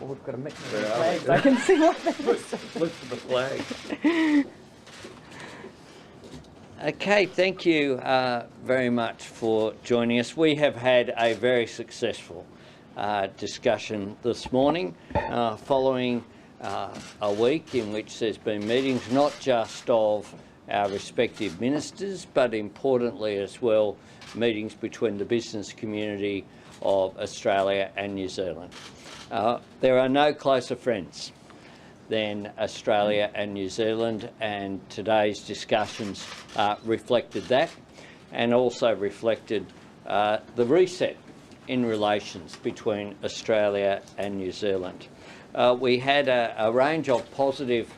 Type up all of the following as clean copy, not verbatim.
Oh, we've got a mix of flags. I can see what that is. Look for the flag. Okay, thank you very much for joining us. We have had a very successful discussion this morning following a week in which there's been meetings not just of our respective ministers, but importantly as well, meetings between the business community of Australia and New Zealand. There are no closer friends than Australia and New Zealand, and today's discussions reflected that, and also reflected the reset in relations between Australia and New Zealand. We had a range of positive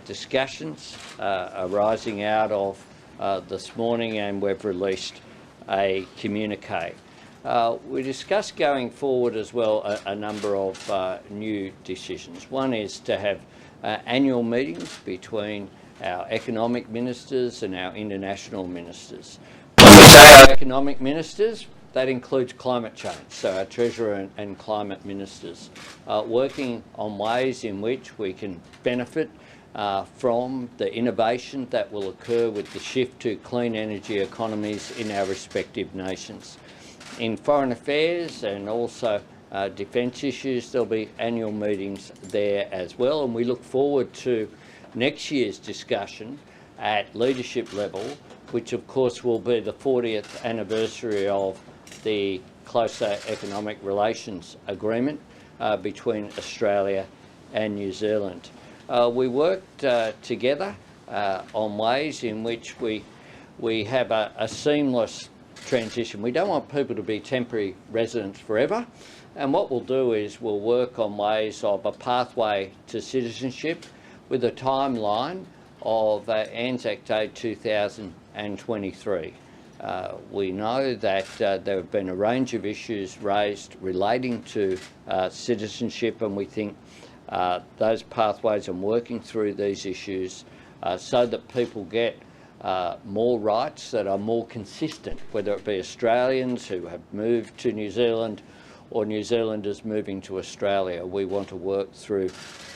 discussions arising out of this morning, and we've released a communique. We discussed going forward as well a number of new decisions. One is to have annual meetings between our economic ministers and our international ministers. When we say our economic ministers, that includes climate change, so our Treasurer and climate ministers, working on ways in which we can benefit from the innovation that will occur with the shift to clean energy economies in our respective nations. In foreign affairs and also defence issues, there'll be annual meetings there as well, and we look forward to next year's discussion at leadership level, which of course will be the 40th anniversary of the closer economic relations agreement between Australia and New Zealand. We worked together on ways in which we have a seamless transition. We don't want people to be temporary residents forever, and what we'll do is we'll work on ways of a pathway to citizenship with a timeline of Anzac Day 2023. We know that there have been a range of issues raised relating to citizenship, and we think those pathways and working through these issues so that people get more rights that are more consistent, whether it be Australians who have moved to New Zealand or New Zealanders moving to Australia. We want to work through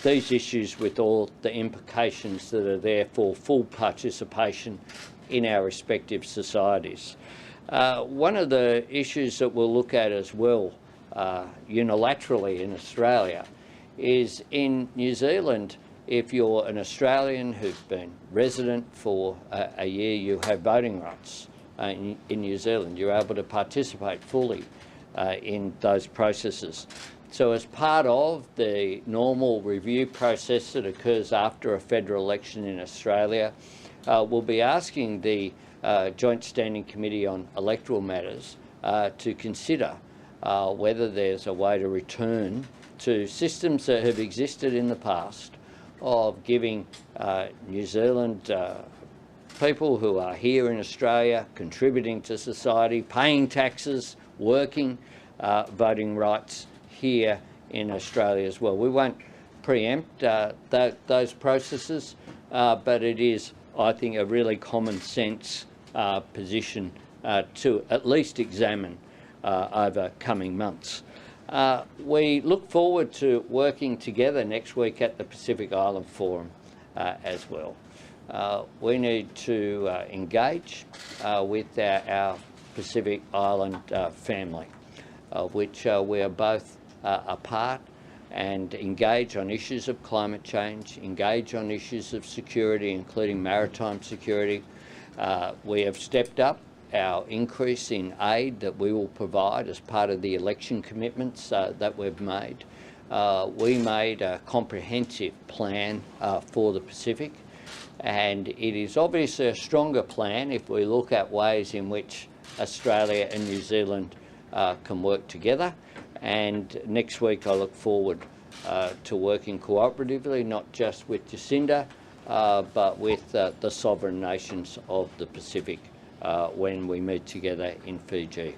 these issues with all the implications that are there for full participation in our respective societies. One of the issues that we'll look at as well unilaterally in Australia is in New Zealand. If you're an Australian who's been resident for a year, you have voting rights. In New Zealand, you're able to participate fully in those processes. So as part of the normal review process that occurs after a federal election in Australia, we'll be asking the Joint Standing Committee on Electoral Matters to consider whether there's a way to return to systems that have existed in the past of giving New Zealand people who are here in Australia, contributing to society, paying taxes, working, voting rights here in Australia as well. We won't preempt those processes, but it is, I think, a really common sense position to at least examine over coming months. We look forward to working together next week at the Pacific Island Forum as well. We need to engage with our Pacific Island family, of which we are both a part, and engage on issues of climate change, engage on issues of security, including maritime security. We have stepped up our increase in aid that we will provide as part of the election commitments that we've made. We made a comprehensive plan for the Pacific, and it is obviously a stronger plan if we look at ways in which Australia and New Zealand can work together. And next week I look forward to working cooperatively, not just with Jacinda, but with the sovereign nations of the Pacific when we meet together in Fiji.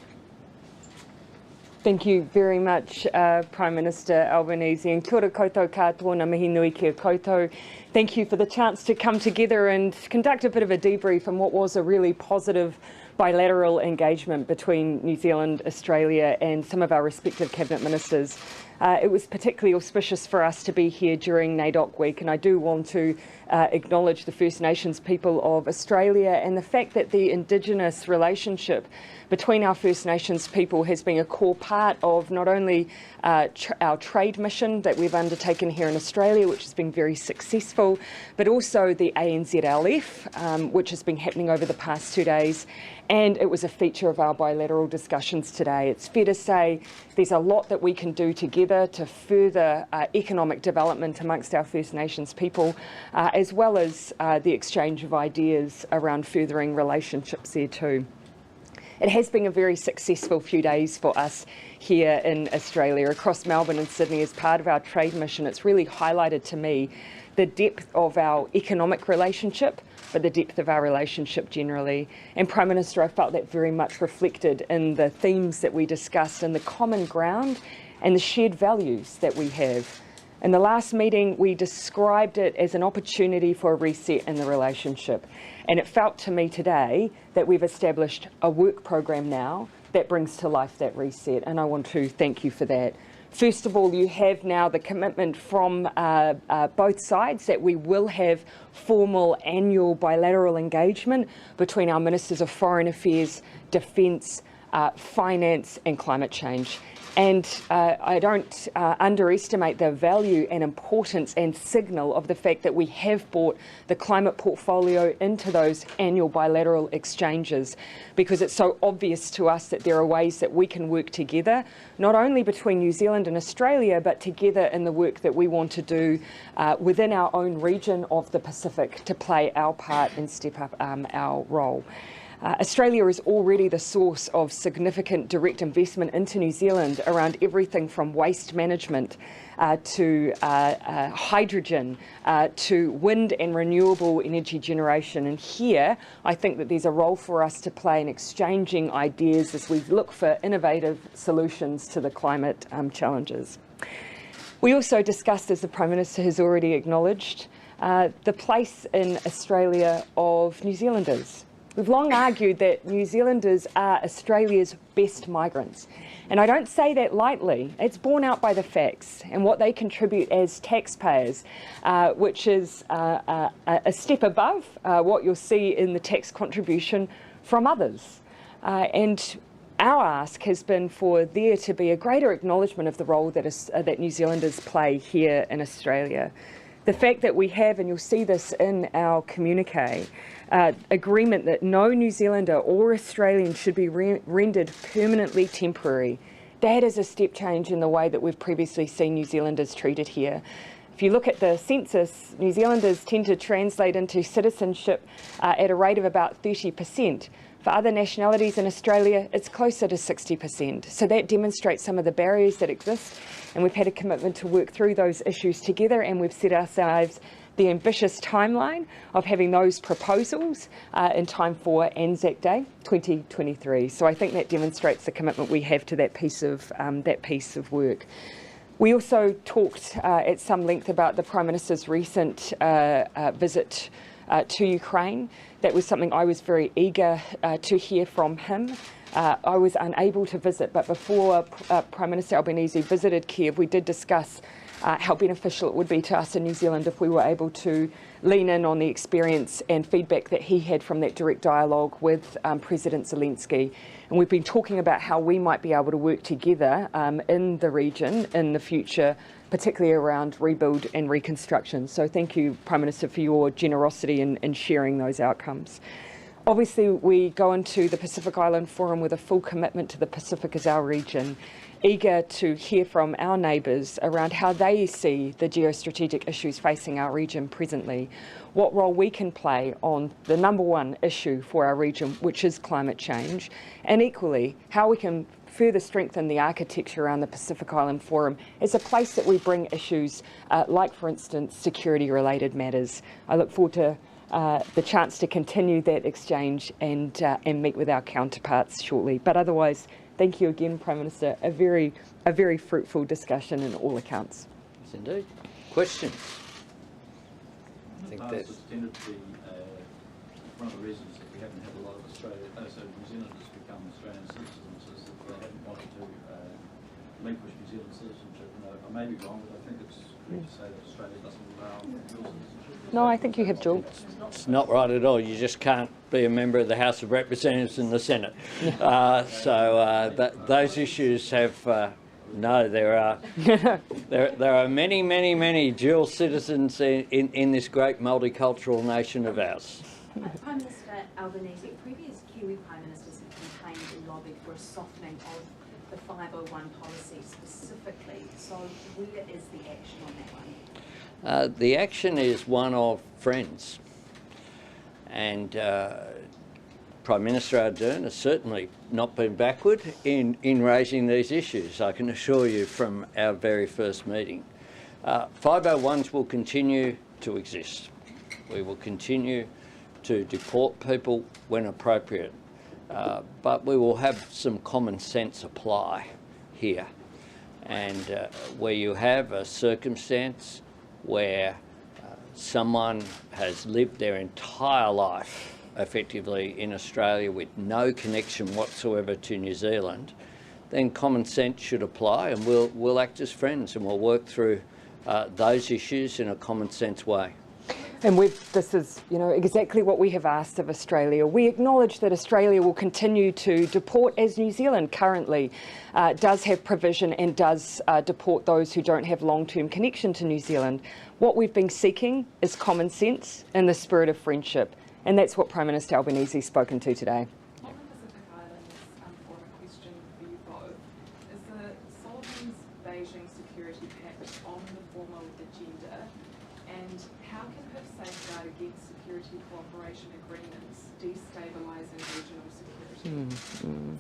Thank you very much, Prime Minister Albanese. And kia ora koutou katoa, ngā mihi nui kia koutou. Thank you for the chance to come together and conduct a bit of a debrief on what was a really positive bilateral engagement between New Zealand, Australia and some of our respective cabinet ministers It was particularly auspicious for us to be here during NAIDOC Week, and I do want to acknowledge the First Nations people of Australia and the fact that the Indigenous relationship between our First Nations people has been a core part of not only our trade mission that we've undertaken here in Australia, which has been very successful, but also the ANZLF, which has been happening over the past 2 days, and it was a feature of our bilateral discussions today. It's fair to say there's a lot that we can do together to further economic development amongst our First Nations people, as well as the exchange of ideas around furthering relationships there too. It has been a very successful few days for us here in Australia, across Melbourne and Sydney as part of our trade mission. It's really highlighted to me the depth of our economic relationship, but the depth of our relationship generally. And Prime Minister, I felt that very much reflected in the themes that we discussed and the common ground and the shared values that we have. In the last meeting, we described it as an opportunity for a reset in the relationship. And it felt to me today that we've established a work program now that brings to life that reset. And I want to thank you for that. First of all, you have now the commitment from both sides that we will have formal annual bilateral engagement between our Ministers of Foreign Affairs, Defence, Finance and Climate Change. And I don't underestimate the value and importance and signal of the fact that we have brought the climate portfolio into those annual bilateral exchanges, because it's so obvious to us that there are ways that we can work together, not only between New Zealand and Australia, but together in the work that we want to do within our own region of the Pacific to play our part and step up our role. Australia is already the source of significant direct investment into New Zealand around everything from waste management to hydrogen to wind and renewable energy generation. And here, I think that there's a role for us to play in exchanging ideas as we look for innovative solutions to the climate challenges. We also discussed, as the Prime Minister has already acknowledged, the place in Australia of New Zealanders. We've long argued that New Zealanders are Australia's best migrants. And I don't say that lightly. It's borne out by the facts and what they contribute as taxpayers, which is a step above what you'll see in the tax contribution from others. And our ask has been for there to be a greater acknowledgement of the role that New Zealanders play here in Australia. The fact that we have, and you'll see this in our communique, agreement that no New Zealander or Australian should be rendered permanently temporary. That is a step change in the way that we've previously seen New Zealanders treated here. If you look at the census, New Zealanders tend to translate into citizenship at a rate of about 30%. For other nationalities in Australia, it's closer to 60%. So that demonstrates some of the barriers that exist, and we've had a commitment to work through those issues together, and we've set ourselves the ambitious timeline of having those proposals in time for Anzac Day 2023. So I think that demonstrates the commitment we have to that piece of work. We also talked at some length about the Prime Minister's recent visit to Ukraine. That was something I was very eager to hear from him. I was unable to visit, but before Prime Minister Albanese visited Kiev, we did discuss how beneficial it would be to us in New Zealand if we were able to lean in on the experience and feedback that he had from that direct dialogue with President Zelensky. And we've been talking about how we might be able to work together in the region in the future, particularly around rebuild and reconstruction. So thank you, Prime Minister, for your generosity in sharing those outcomes. Obviously, we go into the Pacific Island Forum with a full commitment to the Pacific as our region, eager to hear from our neighbours around how they see the geostrategic issues facing our region presently, what role we can play on the number one issue for our region, which is climate change, and equally how we can further strengthen the architecture around the Pacific Island Forum as a place that we bring issues like, for instance, security-related matters. I look forward to the chance to continue that exchange and meet with our counterparts shortly. But otherwise, thank you again, Prime Minister. A very fruitful discussion in all accounts. Yes, indeed. Questions? I think that's tended to be one of the reasons that we haven't had a lot of New Zealanders become Australian citizens is that they haven't wanted to relinquish New Zealand citizenship. I may be wrong, but I think it's correct to say that Australia doesn't allow dual citizenship. No, I think you have dual. It's not right at all. You just can't be a member of the House of Representatives and the Senate. Those issues have no. There are many dual citizens in this great multicultural nation of ours. Prime Minister Albanese, previous Kiwi Prime Ministers have campaigned and lobbied for a softening of the 501 policy specifically. So where is the action on that one? The action is one of friends, and Prime Minister Ardern has certainly not been backward in raising these issues, I can assure you, from our very first meeting. 501s will continue to exist. We will continue to deport people when appropriate, but we will have some common sense apply here. And where you have a circumstance where someone has lived their entire life effectively in Australia with no connection whatsoever to New Zealand, then common sense should apply, and we'll act as friends and we'll work through those issues in a common sense way. And this is, exactly what we have asked of Australia. We acknowledge that Australia will continue to deport, as New Zealand currently does have provision and does deport those who don't have long-term connection to New Zealand. What we've been seeking is common sense in the spirit of friendship, and that's what Prime Minister Albanese has spoken to today. On the Pacific Islands, for a question for you both, is the Sullivan's-Beijing Security Pact on the formal agenda, and how can HIP safeguard against security cooperation agreements destabilising regional security?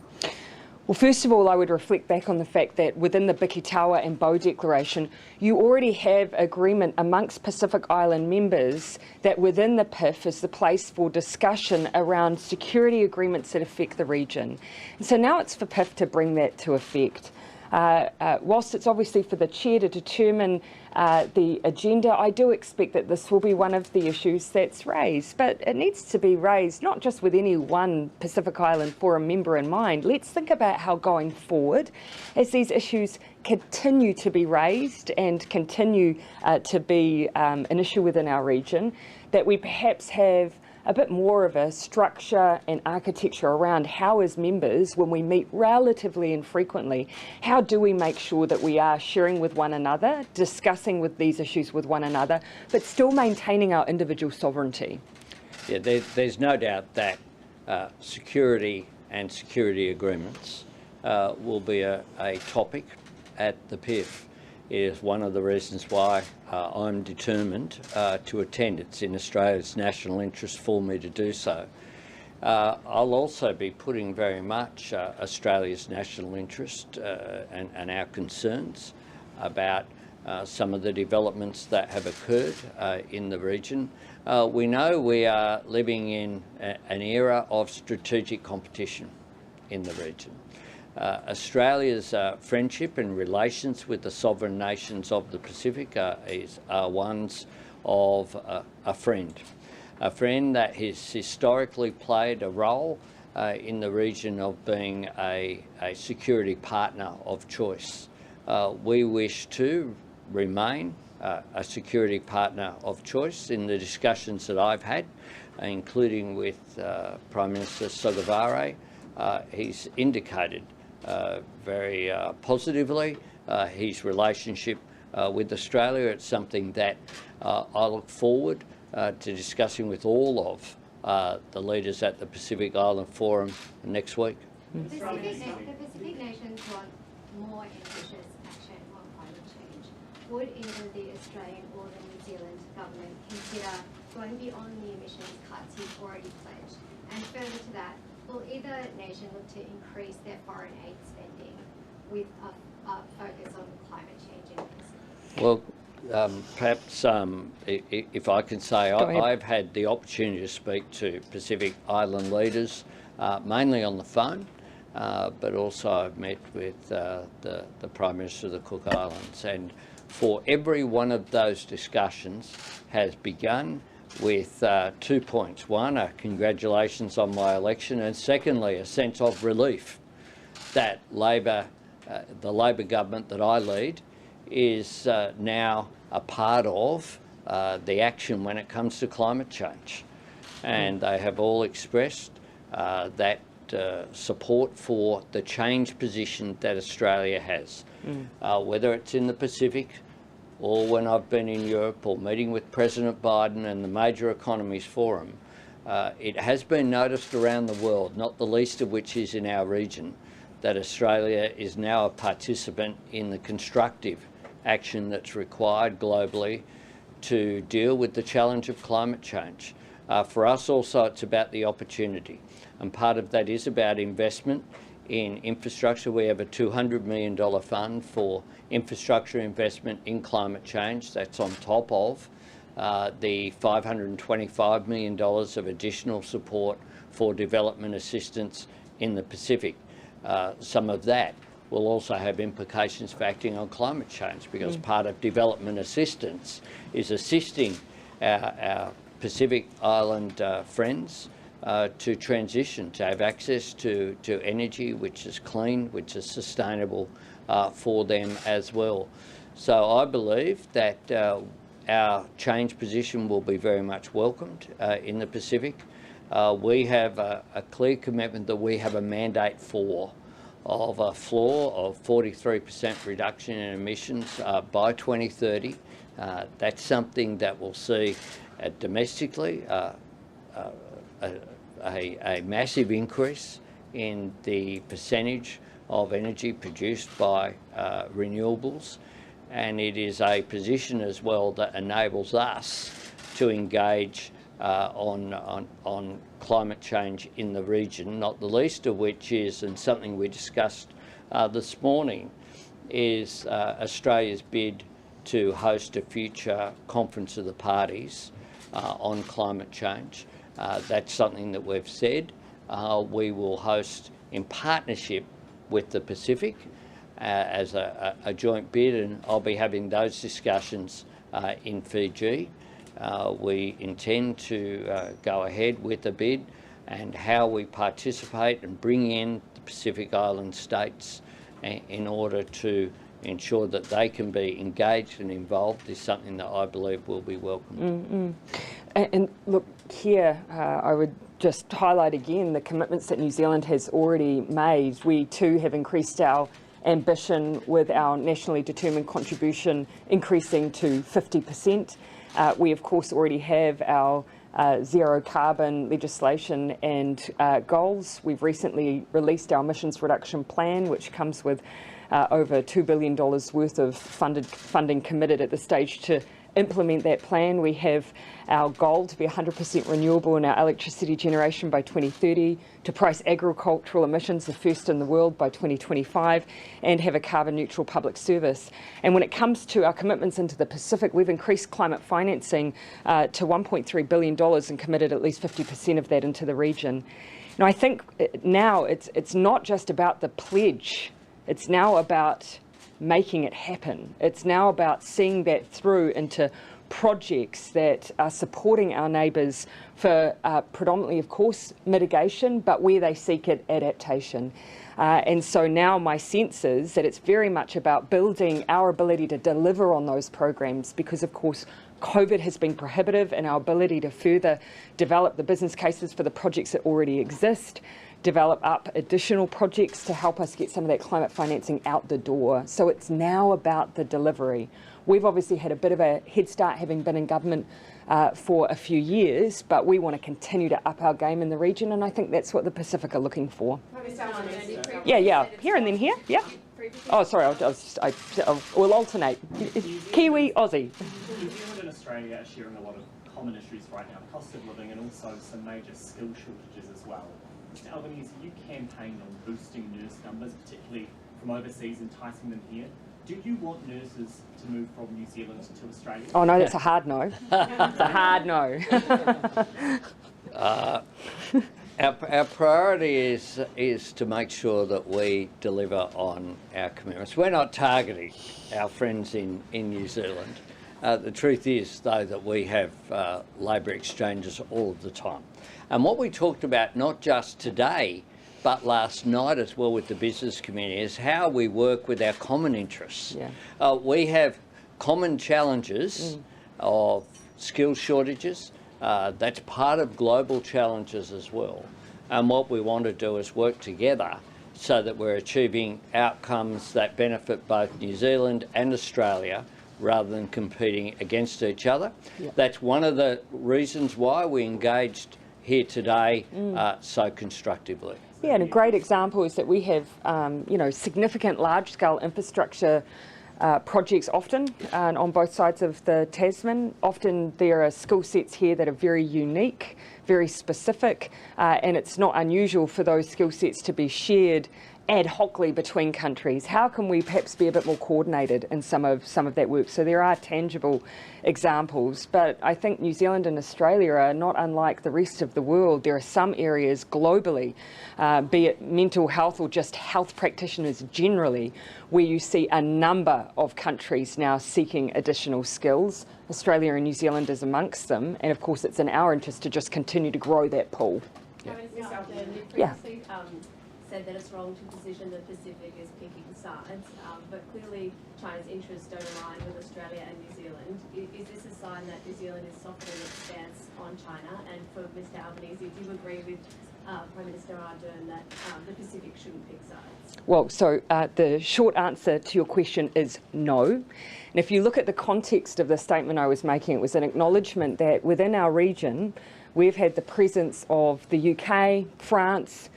Well, first of all, I would reflect back on the fact that within the Bikitawa and Boe Declaration, you already have agreement amongst Pacific Island members that within the PIF is the place for discussion around security agreements that affect the region. And so now it's for PIF to bring that to effect. Whilst it's obviously for the chair to determine the agenda, I do expect that this will be one of the issues that's raised. But it needs to be raised not just with any one Pacific Island Forum member in mind. Let's think about how going forward, as these issues continue to be raised and continue to be an issue within our region, that we perhaps have a bit more of a structure and architecture around how, as members, when we meet relatively infrequently, how do we make sure that we are sharing with one another, discussing with these issues with one another, but still maintaining our individual sovereignty? Yeah, there's no doubt that security and security agreements will be a topic at the PIF. It is one of the reasons why I'm determined to attend. It's in Australia's national interest for me to do so. I'll also be putting very much Australia's national interest and our concerns about some of the developments that have occurred in the region. We know we are living in an era of strategic competition in the region. Australia's friendship and relations with the sovereign nations of the Pacific are ones of a friend that has historically played a role in the region of being a security partner of choice. We wish to remain a security partner of choice. In the discussions that I've had, including with Prime Minister Sogavare, he's indicated very positively his relationship with Australia. It's something that I look forward to discussing with all of the leaders at the Pacific Island Forum next week. The Pacific nations want more ambitious action on climate change. Would either the Australian or the New Zealand government consider going beyond the emissions cuts you've already pledged? And further to that, will either nation look to increase their foreign aid spending with a focus on climate change increase? Well, perhaps if I can say, I've had the opportunity to speak to Pacific Island leaders, mainly on the phone, but also I've met with the Prime Minister of the Cook Islands, and for every one of those discussions has begun with 2 points. One, congratulations on my election, and secondly, a sense of relief that Labor the Labor government that I lead is now a part of the action when it comes to climate change. And they have all expressed that support for the change position that Australia has, whether it's in the Pacific or when I've been in Europe or meeting with President Biden and the Major Economies Forum. It has been noticed around the world, not the least of which is in our region, that Australia is now a participant in the constructive action that's required globally to deal with the challenge of climate change. For us also, it's about the opportunity, and part of that is about investment in infrastructure. We have a $200 million fund for infrastructure investment in climate change. That's on top of the $525 million of additional support for development assistance in the Pacific. Some of that will also have implications for acting on climate change, because part of development assistance is assisting our Pacific Island friends to transition, to have access to energy which is clean, which is sustainable for them as well. So I believe that our change position will be very much welcomed in the Pacific. We have a clear commitment that we have a mandate for of a floor of 43% reduction in emissions by 2030. That's something that will see domestically a massive increase in the percentage of energy produced by renewables, and it is a position as well that enables us to engage on climate change in the region, not the least of which is, and something we discussed this morning, is Australia's bid to host a future Conference of the Parties on climate change. That's something that we've said we will host in partnership with the Pacific as a joint bid, and I'll be having those discussions in Fiji. We intend to go ahead with the bid, and how we participate and bring in the Pacific Island states in order to ensure that they can be engaged and involved is something that I believe will be welcomed. And look, here I would just highlight again the commitments that New Zealand has already made. We too have increased our ambition with our nationally determined contribution increasing to 50%. We of course already have our zero carbon legislation and goals. We've recently released our emissions reduction plan, which comes with over $2 billion worth of funding committed at this stage to implement that plan. We have our goal to be 100% renewable in our electricity generation by 2030, to price agricultural emissions the first in the world by 2025, and have a carbon neutral public service. And when it comes to our commitments into the Pacific, we've increased climate financing to $1.3 billion and committed at least 50% of that into the region. Now I think now it's not just about the pledge, it's now about making it happen. It's now about seeing that through into projects that are supporting our neighbours for predominantly, of course, mitigation, but where they seek it, adaptation. And so now my sense is that it's very much about building our ability to deliver on those programs, because, of course, COVID has been prohibitive in our ability to further develop the business cases for the projects that already exist, develop up additional projects to help us get some of that climate financing out the door. So it's now about the delivery. We've obviously had a bit of a head start having been in government for a few years, but we want to continue to up our game in the region, and I think that's what the Pacific are looking for. Yeah, here and then here, yeah. Oh, sorry, we'll alternate. Kiwi, Aussie. New Zealand and Australia are sharing a lot of common issues right now, cost of living and also some major skill shortages as well. Mr. Albanese, you campaigned on boosting nurse numbers, particularly from overseas, enticing them here. Do you want nurses to move from New Zealand to Australia? Oh no, that's a hard no. It's a hard no. Our priority is to make sure that we deliver on our commitments. We're not targeting our friends in New Zealand. The truth is, though, that we have labour exchanges all of the time. And what we talked about, not just today but last night as well with the business community, is how we work with our common interests. Yeah. We have common challenges of skill shortages. That's part of global challenges as well. And what we want to do is work together so that we're achieving outcomes that benefit both New Zealand and Australia rather than competing against each other. Yep. That's one of the reasons why we engaged here today so constructively. Yeah, and a great example is that we have, significant large-scale infrastructure projects often on both sides of the Tasman. Often there are skill sets here that are very unique, very specific, and it's not unusual for those skill sets to be shared ad hocly between countries. How can we perhaps be a bit more coordinated in some of that work? So there are tangible examples, but I think New Zealand and Australia are not unlike the rest of the world. There are some areas globally, be it mental health or just health practitioners generally, where you see a number of countries now seeking additional skills. Australia and New Zealand is amongst them, and of course it's in our interest to just continue to grow that pool. Yeah. Said that it's wrong to position the Pacific as picking sides, but clearly China's interests don't align with Australia and New Zealand. Is this a sign that New Zealand is softening its stance on China? And for Mr. Albanese, do you agree with Prime Minister Ardern that the Pacific shouldn't pick sides? Well, so the short answer to your question is no. And if you look at the context of the statement I was making, it was an acknowledgement that within our region, we've had the presence of the UK, France,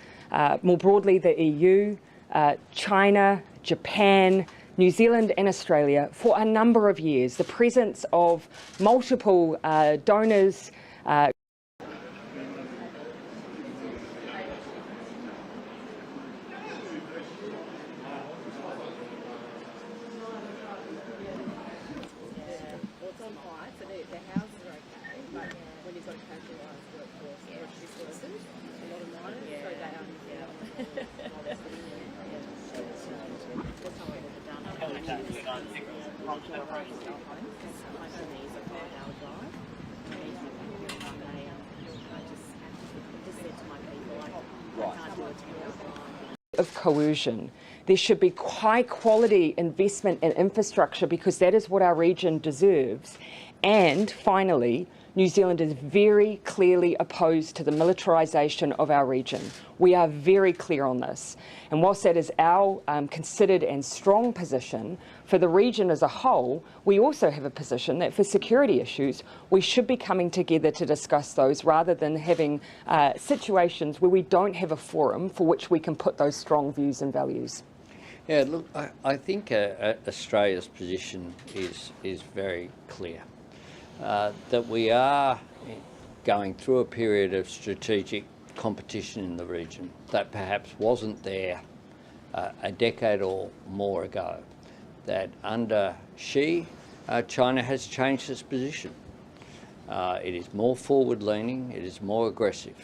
more broadly the EU, China, Japan, New Zealand and Australia for a number of years. The presence of multiple donors, of coercion. There should be high quality investment in infrastructure because that is what our region deserves. And finally, New Zealand is very clearly opposed to the militarisation of our region. We are very clear on this. And whilst that is our considered and strong position, for the region as a whole, we also have a position that for security issues, we should be coming together to discuss those rather than having situations where we don't have a forum for which we can put those strong views and values. Yeah, look, I think Australia's position is very clear. That we are going through a period of strategic competition in the region that perhaps wasn't there a decade or more ago. That under Xi, China has changed its position. It is more forward-leaning, it is more aggressive.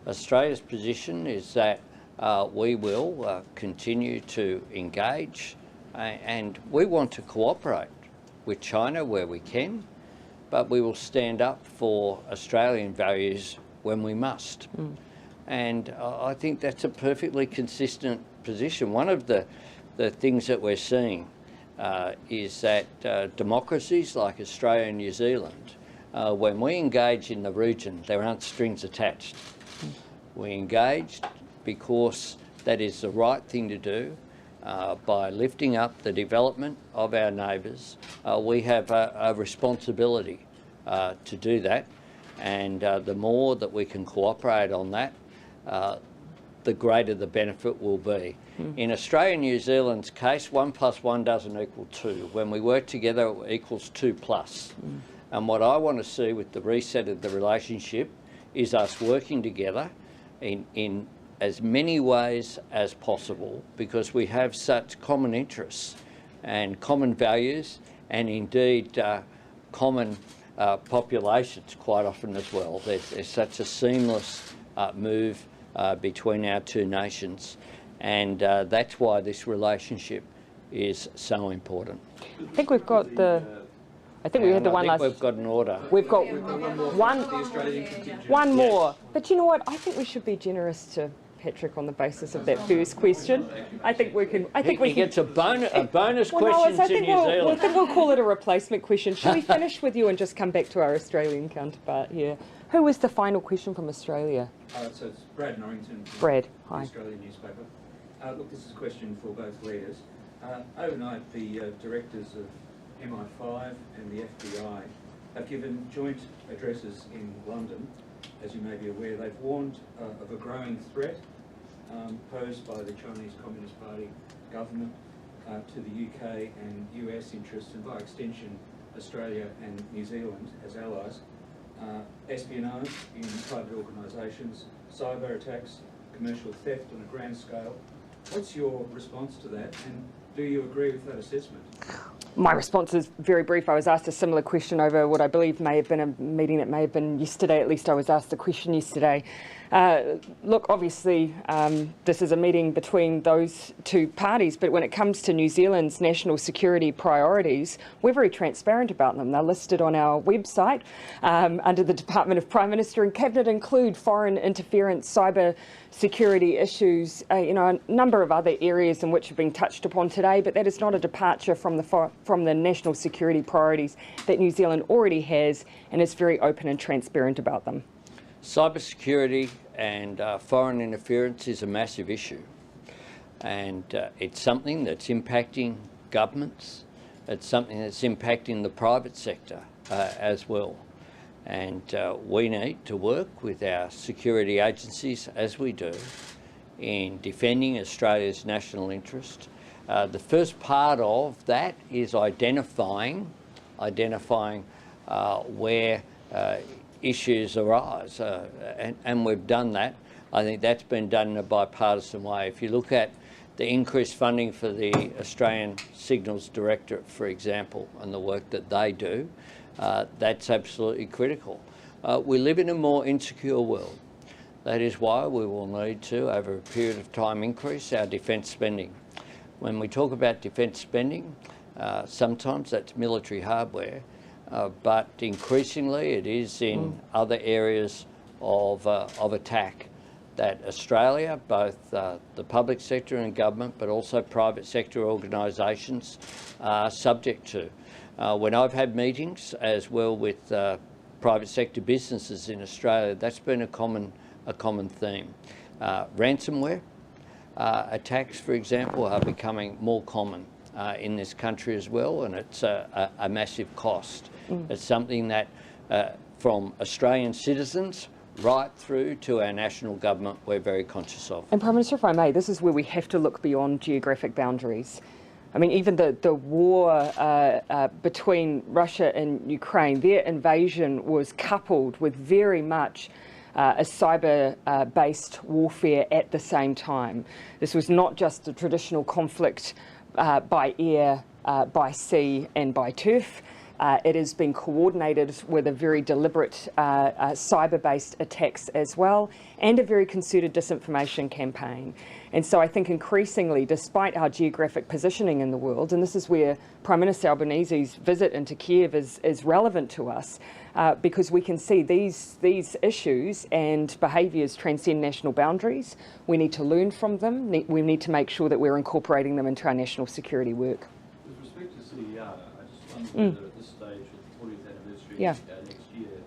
Australia's position is that we will continue to engage and we want to cooperate with China where we can, but we will stand up for Australian values when we must. And I think that's a perfectly consistent position. One of the things that we're seeing is that democracies like Australia and New Zealand, when we engage in the region, there aren't strings attached. We engage because that is the right thing to do. By lifting up the development of our neighbours, we have a responsibility to do that, and the more that we can cooperate on that, the greater the benefit will be. In Australia and New Zealand's case, 1 + 1 doesn't equal 2. When we work together, it equals 2+. And what I want to see with the reset of the relationship is us working together in as many ways as possible, because we have such common interests and common values, and indeed common populations quite often as well. There's such a seamless move between our two nations, and that's why this relationship is so important. I think we've got the... I think we had the one last... We've got an order. We've got one more. But you know what? I think we should be generous to Patrick, on the basis of that first question. I think we can. I think he gets a bonus well, no, question I to think New I Zealand. think we'll call it a replacement question. Shall we finish with you and just come back to our Australian counterpart here? Who was the final question from Australia? So it's Brad Norrington from Brad, the hi. Australian newspaper. Look, this is a question for both leaders. Overnight, the directors of MI5 and the FBI have given joint addresses in London. As you may be aware, they've warned of a growing threat posed by the Chinese Communist Party government to the UK and US interests, and by extension Australia and New Zealand as allies. Espionage in private organisations, cyber attacks, commercial theft on a grand scale. What's your response to that, and do you agree with that assessment? My response is very brief. I was asked a similar question over what I believe may have been a meeting that may have been yesterday. At least I was asked the question yesterday. Look, obviously, this is a meeting between those two parties, but when it comes to New Zealand's national security priorities, we're very transparent about them. They're listed on our website under the Department of Prime Minister and Cabinet, include foreign interference, cyber security issues, a number of other areas in which have been touched upon today, but that is not a departure from the national security priorities that New Zealand already has and is very open and transparent about them. Cybersecurity and foreign interference is a massive issue, and it's something that's impacting governments. It's something that's impacting the private sector as well. And we need to work with our security agencies, as we do, in defending Australia's national interest. The first part of that is identifying where issues arise, and we've done that. I think that's been done in a bipartisan way. If you look at the increased funding for the Australian Signals Directorate, for example, and the work that they do, that's absolutely critical. We live in a more insecure world. That is why we will need to, over a period of time, increase our defence spending. When we talk about defence spending, sometimes that's military hardware, but increasingly it is in other areas of attack that Australia, both the public sector and government, but also private sector organisations, are subject to. When I've had meetings as well with private sector businesses in Australia, that's been a common theme. Ransomware attacks, for example, are becoming more common in this country as well, and it's a massive cost. It's something that from Australian citizens right through to our national government we're very conscious of. And Prime Minister, if I may, this is where we have to look beyond geographic boundaries. I mean, even the war between Russia and Ukraine, their invasion was coupled with very much a cyber-based warfare at the same time. This was not just a traditional conflict by air, by sea and by turf. It has been coordinated with a very deliberate cyber-based attacks as well, and a very concerted disinformation campaign. And so I think increasingly, despite our geographic positioning in the world, and this is where Prime Minister Albanese's visit into Kiev is relevant to us, because we can see these issues and behaviours transcend national boundaries. We need to learn from them. We need to make sure that we're incorporating them into our national security work. With respect to CDR, I just wonder whether at this stage of the 40th anniversary next year,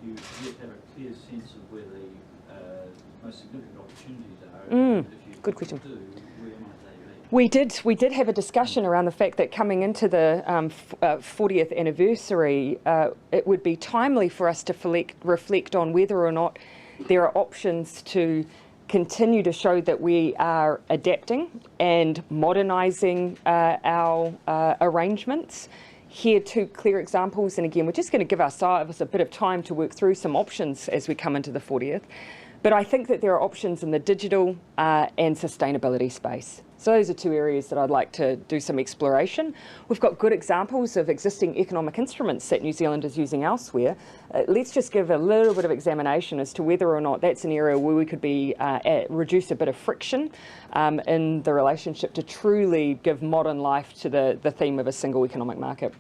you yet have a clear sense of where the most significant opportunities are. Good question. Where might they be? We did have a discussion around the fact that coming into the 40th anniversary, it would be timely for us to reflect on whether or not there are options to continue to show that we are adapting and modernising our arrangements. Here, two clear examples, and again, we're just going to give ourselves a bit of time to work through some options as we come into the 40th. But I think that there are options in the digital and sustainability space. So those are two areas that I'd like to do some exploration. We've got good examples of existing economic instruments that New Zealand is using elsewhere. Let's just give a little bit of examination as to whether or not that's an area where we could be reduce a bit of friction in the relationship to truly give modern life to the theme of a single economic market.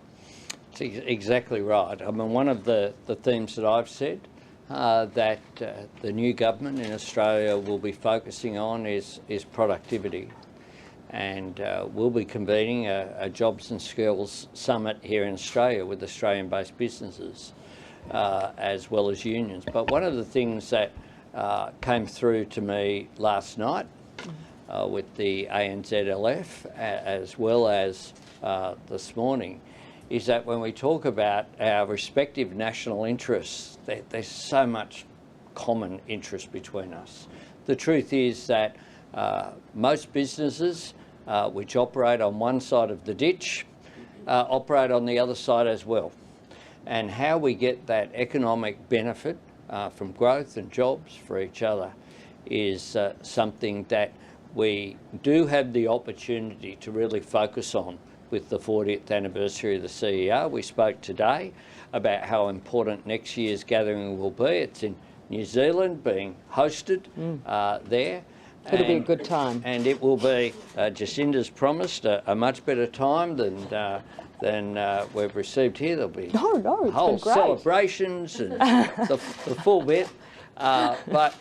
That's exactly right. I mean, one of the themes that I've said that the new government in Australia will be focusing on is productivity. And we'll be convening a Jobs and Skills Summit here in Australia with Australian-based businesses as well as unions. But one of the things that came through to me last night with the ANZLF as well as this morning is that when we talk about our respective national interests, there's so much common interest between us. The truth is that most businesses which operate on one side of the ditch operate on the other side as well. And how we get that economic benefit from growth and jobs for each other is something that we do have the opportunity to really focus on with the 40th anniversary of the CER. We spoke today about how important next year's gathering will be. It's in New Zealand, being hosted there. It'll be a good time. And it will be, Jacinda's promised, a much better time than we've received here. There'll be whole celebrations and the full bit. But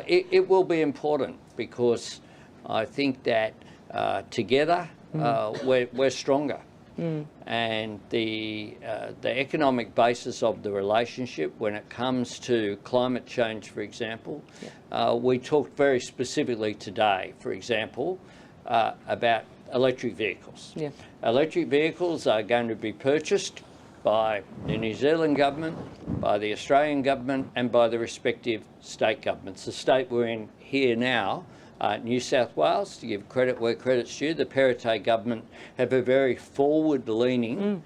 it will be important because I think that together we're stronger. And the economic basis of the relationship when it comes to climate change, for example, we talked very specifically today, for example, about electric vehicles. Electric vehicles are going to be purchased by the New Zealand government, by the Australian government and by the respective state governments. The state we're in here now, New South Wales, to give credit where credit's due, the Perrottet government have a very forward-leaning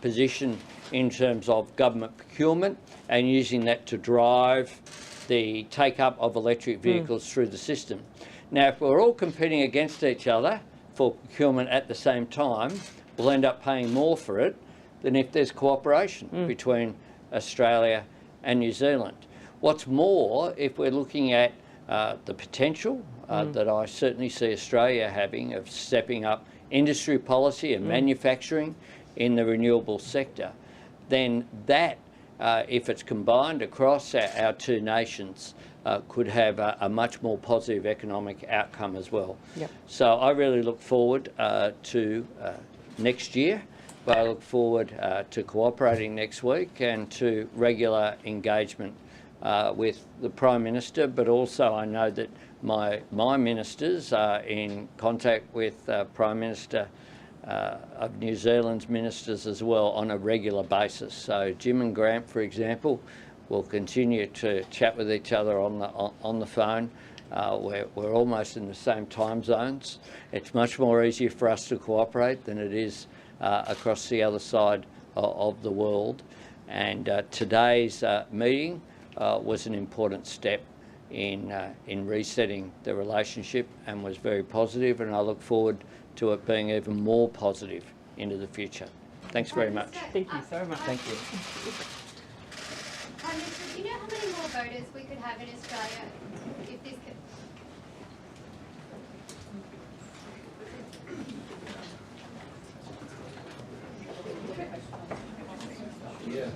position in terms of government procurement and using that to drive the take-up of electric vehicles through the system. Now, if we're all competing against each other for procurement at the same time, we'll end up paying more for it than if there's cooperation between Australia and New Zealand. What's more, if we're looking at the potential that I certainly see Australia having of stepping up industry policy and manufacturing in the renewable sector, then that, if it's combined across our two nations, could have a much more positive economic outcome as well. So I really look forward to next year, but I look forward to cooperating next week and to regular engagement with the Prime Minister, but also I know that my ministers are in contact with Prime Minister of New Zealand's ministers as well on a regular basis. So Jim and Grant, for example, will continue to chat with each other on the phone. We're almost in the same time zones. It's much more easier for us to cooperate than it is across the other side of the world. And today's meeting was an important step in resetting the relationship and was very positive, and I look forward to it being even more positive into the future. Thanks very much. Thank you so much. Thank you. Prime Minister, do you know how many more voters we could have in Australia if this could... Yeah.